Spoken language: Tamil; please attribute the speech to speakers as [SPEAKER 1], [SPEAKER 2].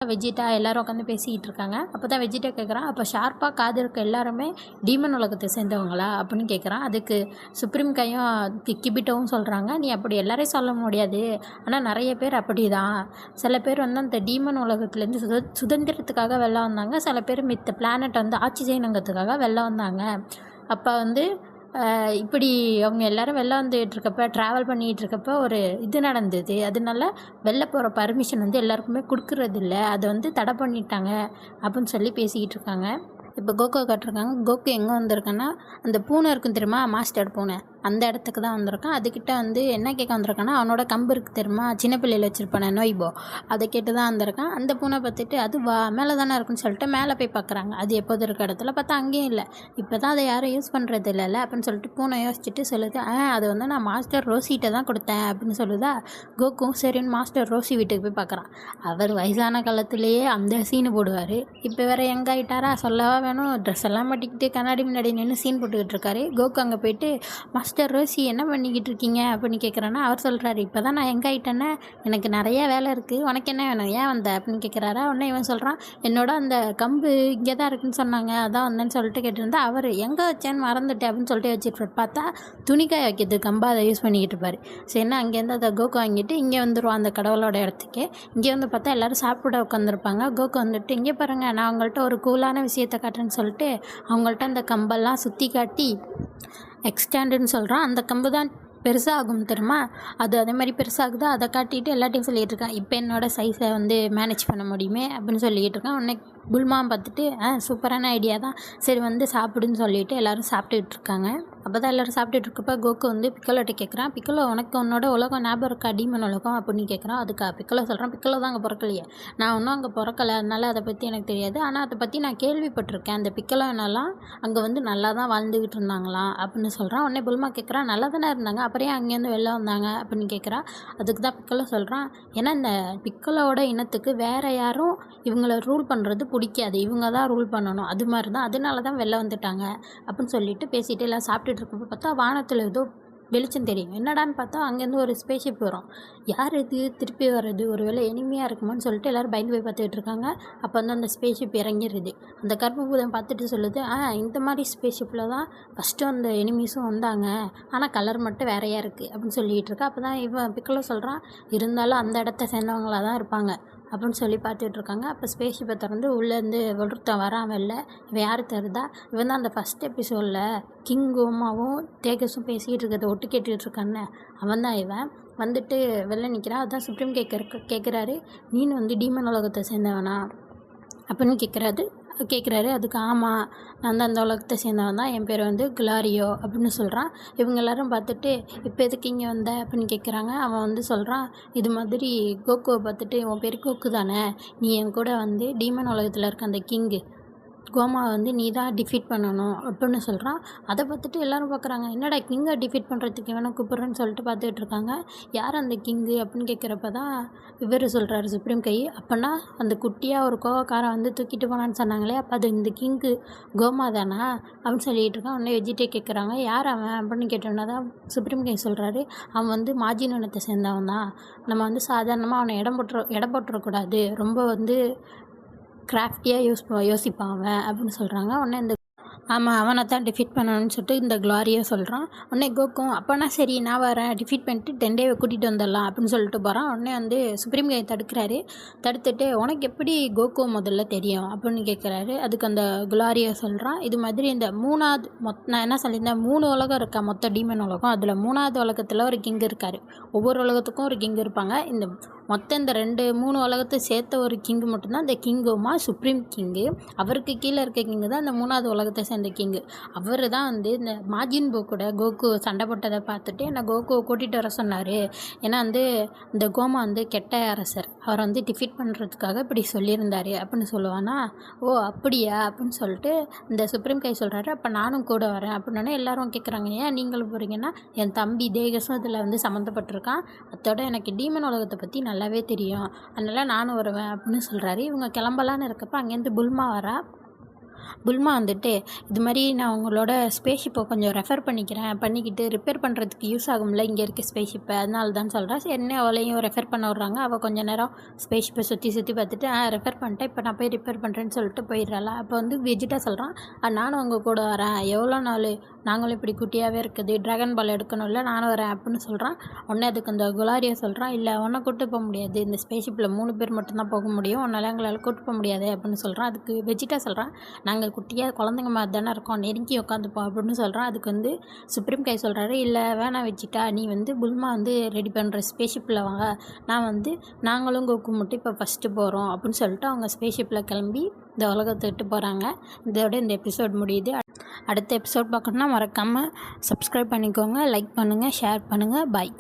[SPEAKER 1] வெஜிட்டா எல்லாரும் உட்காந்து பேசிக்கிட்டு இருக்காங்க. அப்போ தான் வெஜிட்டா கேட்குறான், அப்போ ஷார்ப்பாக காது இருக்க எல்லாருமே டீமன் உலகத்தை சேர்ந்தவங்களா அப்படின்னு கேட்குறான். அதுக்கு சுப்ரீம் கையும் கிபிட்டோவும் சொல்கிறாங்க, நீ அப்படி எல்லாரையும் சொல்ல முடியாது, ஆனால் நிறைய பேர் அப்படி தான். சில பேர் வந்து அந்த டீமன் உலகத்துலேருந்து சுதந்திரத்துக்காக வெளில வந்தாங்க, சில பேர் மித்த பிளானட் வந்து ஆட்சி செய்யணுங்கிறதுக்காக வெளில வந்தாங்க. அப்போ வந்து இப்படி அவங்க எல்லோரும் வெளில வந்துகிட்ருக்கப்ப ட்ராவல் பண்ணிகிட்ருக்கப்போ ஒரு இது நடந்தது. அதனால வெளில போகிற பர்மிஷன் வந்து எல்லாருக்குமே கொடுக்குறதில்ல, அதை வந்து தடை பண்ணிட்டாங்க அப்படின்னு சொல்லி பேசிக்கிட்டு இருக்காங்க. இப்போ கோகோ காட்டிருக்காங்க. கோகு எங்கே வந்திருக்கேன்னா, அந்த பூனை இருக்கும் தெரியுமா, மாஸ்டர் பூனை, அந்த இடத்துக்கு தான் வந்திருக்கான். அதுக்கிட்ட வந்து என்ன கேட்க வந்திருக்கான்னா, அவனோட கம்பு இருக்குது தெரியுமா, சின்ன பிள்ளையில் வச்சுருப்பானே நோய்போ, அதை கேட்டு தான் வந்திருக்கான். அந்த பூனை பார்த்துட்டு அது மேலே தானே இருக்குன்னு சொல்லிட்டு மேலே போய் பார்க்குறாங்க. அது எப்போது இருக்க இடத்துல பார்த்தா அங்கேயும் இல்லை. இப்போ தான் அதை யாரும் யூஸ் பண்ணுறது இல்லைல்ல அப்படின்னு சொல்லிட்டு பூனை யோசிச்சுட்டு சொல்லுது, அது வந்து நான் மாஸ்டர் ரோசிகிட்ட தான் கொடுத்தேன் அப்படின்னு சொல்லுதா. கோகும் சரின்னு மாஸ்டர் ரோசி வீட்டுக்கு போய் பார்க்குறான். அவர் வயசான காலத்துலேயே அந்த சீனு போடுவார். இப்போ வேறு எங்கே ஆகிட்டாரா சொல்லவா வேணும், ட்ரெஸ் எல்லாம் மாட்டிக்கிட்டு கண்ணாடி முன்னாடி நின்று சீன் போட்டுக்கிட்டு இருக்காரு. கோகு அங்கே போயிட்டு, மாஸ்டர் ரோசி என்ன பண்ணிக்கிட்டு இருக்கீங்க அப்படின்னு கேட்குறான்னா, அவர் சொல்கிறாரு, இப்போ தான் நான் எங்கே ஆகிட்டேன்னா எனக்கு நிறைய வேலை இருக்குது, உனக்கு என்ன வேணும், ஏன் வந்த அப்படின்னு கேட்குறாரா. உடனே இவன் சொல்கிறான், என்னோட அந்த கம்பு இங்கே தான் இருக்குன்னு சொன்னாங்க, அதான் வந்தேன்னு சொல்லிட்டு கேட்டிருந்தா, அவர் எங்கே வச்சேன்னு மறந்துட்டேன் அப்படின்னு சொல்லிட்டு வச்சுட்டு பார்த்தா துணிக்காய் வைக்கிறது கம்பா அதை யூஸ் பண்ணிக்கிட்டு இருப்பார். சரின்னா அங்கேருந்து அதை கோகு வாங்கிட்டு இங்கே வந்துடுவான் அந்த கடவுளோட இடத்துக்கு. இங்கே வந்து பார்த்தா எல்லோரும் சாப்பிட உட்காந்துருப்பாங்க. கோகு வந்துட்டு, இங்கே பாருங்கள், நான் அவங்கள்ட்ட ஒரு கூலான விஷயத்தை காட்டுறேன்னு சொல்லிட்டு அவங்கள்ட்ட அந்த கம்பெல்லாம் சுற்றி காட்டி எக்ஸ்டாண்டுன்னு சொல்கிறான். அந்த கம்பு தான் பெருசாகும் தெரியுமா, அது அதே மாதிரி பெருசாகுதோ அதை காட்டிட்டு எல்லாத்தையும் சொல்லிகிட்டு இருக்கேன். இப்போ என்னோடய சைஸை வந்து மேனேஜ் பண்ண முடியுமே அப்படின்னு சொல்லிக்கிட்டு இருக்கேன். உடனே புல்மா பார்த்துட்டு சூப்பரான ஐடியா தான், சரி வந்து சாப்பிடுன்னு சொல்லிவிட்டு எல்லோரும் சாப்பிட்டுட்டு இருக்காங்க. அப்போ தான் எல்லோரும் சாப்பிட்டுட்டு இருக்கப்போ கோகு வந்து பிக்கலோட்ட கேட்குறான், பிக்கலோ உனக்கு உன்னோட உலகம் ஞாபகம் இருக்கா, டீமன் உலகம் அப்படின்னு கேட்குறான். அதுக்கு பிக்கலோ சொல்கிறான், பிக்கலோ தான் அங்கே பிறக்கலையே, நான் ஒன்றும் அங்கே பிறக்கலை, அதனால் அதை பற்றி எனக்கு தெரியாது, ஆனால் அதை பற்றி நான் கேள்விப்பட்டிருக்கேன், அந்த பிக்கலோனெல்லாம் அங்கே வந்து நல்லா தான் வாழ்ந்துக்கிட்டு இருந்தாங்களாம் அப்படின்னு சொல்கிறான். உடனே புல்மா கேட்குறான், நல்லா தானே இருந்தாங்க, அப்புறம் அங்கேருந்து வெளில வந்தாங்க அப்படின்னு கேட்குறா. அதுக்கு தான் பிக்கலோ சொல்கிறான், ஏன்னா இந்த பிக்கலோட இனத்துக்கு வேறு யாரும் இவங்கள ரூல் பண்ணுறது பிடிக்காது, இவங்க தான் ரூல் பண்ணணும், அது மாதிரி தான், அதனால தான் வெளில வந்துட்டாங்க அப்படின்னு சொல்லிட்டு பேசிகிட்டு எல்லாம் சாப்பிட்டுட்டு இருக்கப்போ பார்த்தா வானத்தில் ஏதோ வெளிச்சம் தெரியும். என்னடான்னு பார்த்தா அங்கேருந்து ஒரு ஸ்பேஸ்ஷிப் வரும். யார் இது திருப்பி வர்றது, ஒரு வேளை எனிமையாக இருக்குமான்னு சொல்லிட்டு எல்லோரும் பயந்து போய் பார்த்துக்கிட்டு இருக்காங்க. அப்போ வந்து அந்த ஸ்பேஸ்ஷிப் இறங்கிடுது. அந்த கர்ப்பபூதம் பார்த்துட்டு சொல்லுது, இந்த மாதிரி ஸ்பேஸ்ஷிப்பில் தான் ஃபஸ்ட்டு அந்த எனிமீஸும் வந்தாங்க, ஆனால் கலர் மட்டும் வேறையாக இருக்குது அப்படின்னு சொல்லிகிட்டு இருக்கா. அப்போ தான் இவன் பிக்கலோ சொல்கிறான், இருந்தாலும் அந்த இடத்த சேர்ந்தவங்களாக தான் இருப்பாங்க அப்படின்னு சொல்லி பார்த்துட்ருக்காங்க. அப்போ ஸ்பேஸ்ஷிப்பை திறந்து உள்ளேருந்து ஒருத்தன் வரான் வெளில. இவன் யார் தெரியுதா, இவன் தான் அந்த ஃபஸ்ட் எபிசோடில் கிங் கோமாவும் தேஜஸும் பேசிகிட்டு இருக்கிறத ஒட்டு கேட்டுக்கிட்டு இருக்கான்னு அவன் தான். இவன் வந்துட்டு வெளில நிற்கிறான். அதுதான் சுப்ரீம் கேட்குறாரு, நீனு வந்து டீமன் உலகத்தை சேர்ந்தவனா அப்படின்னு கேட்குறாரு. அதுக்கு ஆமாம், நான் தான் அந்த உலகத்தை சேர்ந்தவன் தான், என் பேர் வந்து குலாரியோ அப்படின்னு சொல்கிறான். இவங்க எல்லோரும் பார்த்துட்டு, இப்போ எதுக்கு இங்கே வந்த அப்படின்னு கேட்குறாங்க. அவன் வந்து சொல்கிறான், இது மாதிரி கோகுவை பார்த்துட்டு, உன் பேர் கோகு தானே, நீ என் கூட வந்து டீமன் உலகத்தில் இருக்க அந்த கிங்கு கோமாவை வந்து நீ தான் டிஃபீட் பண்ணணும் அப்படின்னு சொல்கிறான். அதை பார்த்துட்டு எல்லோரும் பார்க்குறாங்க, என்னடா கிங்கை டிஃபீட் பண்ணுறதுக்கு வேணால் கூப்பிட்றேன்னு சொல்லிட்டு பார்த்துட்டு இருக்காங்க. யார் அந்த கிங்கு அப்படின்னு கேட்குறப்ப தான் இவர் சொல்கிறாரு சுப்ரீம் கை, அப்போனா அந்த குட்டியாக ஒரு கோவக்காரன் வந்து தூக்கிட்டு போனான்னு சொன்னாங்களே, அப்போ அது இந்த கிங்கு கோமா தானா அப்படின்னு சொல்லிகிட்டு இருக்கான். உடனே வெஜிட்டே கேட்குறாங்க, யார் அவன் அப்படின்னு கேட்டோன்னா தான் சுப்ரீம் கை சொல்கிறாரு, அவன் வந்து மாஜின் இனத்தை சேர்ந்தவன் தான், நம்ம வந்து சாதாரணமாக அவனை இடம் போட்டுறக்கூடாது, ரொம்ப வந்து கிராஃப்டியாக யோசிப்பான் அவன் அப்படின்னு சொல்கிறாங்க. உடனே இந்த ஆமாம், அவனை தான் டிஃபீட் பண்ணணும்னு சொல்லிட்டு இந்த குளாரியை சொல்கிறான். உடனே கோகும், அப்போனா சரி நான் வரேன், டிஃபீட் பண்ணிட்டு 10 டேவை கூட்டிகிட்டு வந்துடலாம் அப்படின்னு சொல்லிட்டு போகிறான். உடனே வந்து சுப்ரீம் கை தடுத்துட்டு, உனக்கு எப்படி கோகு முதல்ல தெரியும் அப்படின்னு கேட்குறாரு. அதுக்கு அந்த குளாரியை சொல்கிறான், இது மாதிரி இந்த மூணாவது நான் என்ன சொல்லியிருந்தேன், 3 உலகம் இருக்கா மொத்த டீமன் உலகம், அதில் 3வது உலகத்தில் ஒரு கிங் இருக்கார், ஒவ்வொரு உலகத்துக்கும் ஒரு கிங் இருப்பாங்க. இந்த மொத்தம் இந்த 3 உலகத்தை சேர்த்த ஒரு கிங்கு மட்டும்தான் இந்த கிங்கோமா சுப்ரீம் கிங்கு. அவருக்கு கீழே இருக்க கிங்கு தான் இந்த 3வது உலகத்தை சேர்ந்த கிங்கு. அவர் தான் வந்து இந்த மாஜின் போ கூட கோகு சண்டை போட்டதை பார்த்துட்டு என்னை கோகுவை கூட்டிகிட்டு வர சொன்னார். ஏன்னா வந்து இந்த கோமா வந்து கெட்ட அரசர், அவரை வந்து டிஃபீட் பண்ணுறதுக்காக இப்படி சொல்லியிருந்தார் அப்படின்னு சொல்லுவானா. ஓ அப்படியா அப்படின்னு சொல்லிட்டு இந்த சுப்ரீம் கை சொல்கிறாரு, அப்போ நானும் கூட வரேன் அப்படின்னோடனே எல்லோரும் கேட்குறாங்க, ஏன் நீங்களும் போகிறீங்கன்னா, என் தம்பி தேகஸும் இதில் வந்து சம்மந்தப்பட்டிருக்கான், அதோட எனக்கு டீமன் உலகத்தை பற்றி நல்லாவே தெரியும், அதனால் நானும் வருவேன் அப்படின்னு சொல்கிறாரு. இவங்க கிளம்பலான்னு இருக்கப்போ அங்கேருந்து புல்மா வரா. புல்மா வந்துட்டு இது மாதிரி நான் உங்களோட ஸ்பேஸ்ஷிப்பை கொஞ்சம் ரெஃபர் பண்ணிக்கிட்டு ரிப்பேர் பண்ணுறதுக்கு யூஸ் ஆகும்ல இங்கே இருக்க ஸ்பேஸ்ஷிப்பை, அதனால தான் சொல்கிறேன். சரின்னு அவளையும் ரெஃபர் பண்ண விட்றாங்க. அவள் கொஞ்சம் நேரம் ஸ்பேஸ்ஷிப்பை சுற்றி பார்த்துட்டு ரெஃபர் பண்ணிட்டேன், இப்போ நான் போய் ரிப்பேர் பண்ணுறேன்னு சொல்லிட்டு போயிடுறாளா. அப்போ வந்து வெஜிட்டா சொல்கிறான், நானும் உங்கள் கூட வரேன், எவ்வளோ நாள் நாங்களும் இப்படி குட்டியாகவே இருக்குது, ட்ராகன் பால் எடுக்கணும்ல, நானும் வரேன் அப்படின்னு சொல்கிறான். உடனே அதுக்கு அந்த குலாரியை சொல்கிறான், இல்லை உன்னை கூட்டு போக முடியாது, இந்த ஸ்பேஸ்ஷிப்பில் 3 பேர் மட்டும்தான் போக முடியும், உன்னால் எங்களால் கூட்டு போக முடியாது அப்படின்னு சொல்கிறான். அதுக்கு வெஜிட்டா சொல்கிறான், நாங்கள் குட்டியாக குழந்தைங்க மாதிரி தானே இருக்கோம், நெருங்கி உட்காந்துப்போம் அப்படின்னு சொல்கிறான். அதுக்கு வந்து சுப்ரீம் கை சொல்கிறாரு, இல்லை வேணாம் வெஜிட்டா, நீ வந்து புல்மா வந்து ரெடி பண்ணுற ஸ்பேஸ்ஷிப்பில் வாங்க, நாங்களும் கோகு மட்டும் இப்போ ஃபஸ்ட்டு போகிறோம் அப்படின்னு சொல்லிட்டு அவங்க ஸ்பேஸ்ஷிப்பில் கிளம்பி இந்த உலகத்தை விட்டு போகிறாங்க. இதோட இந்த எபிசோட் முடியுது. அடுத்த எபிசோட் பார்க்கணுன்னா மறக்காமல் சப்ஸ்கிரைப் பண்ணிக்கோங்க, லைக் பண்ணுங்கள், ஷேர் பண்ணுங்கள். பாய்.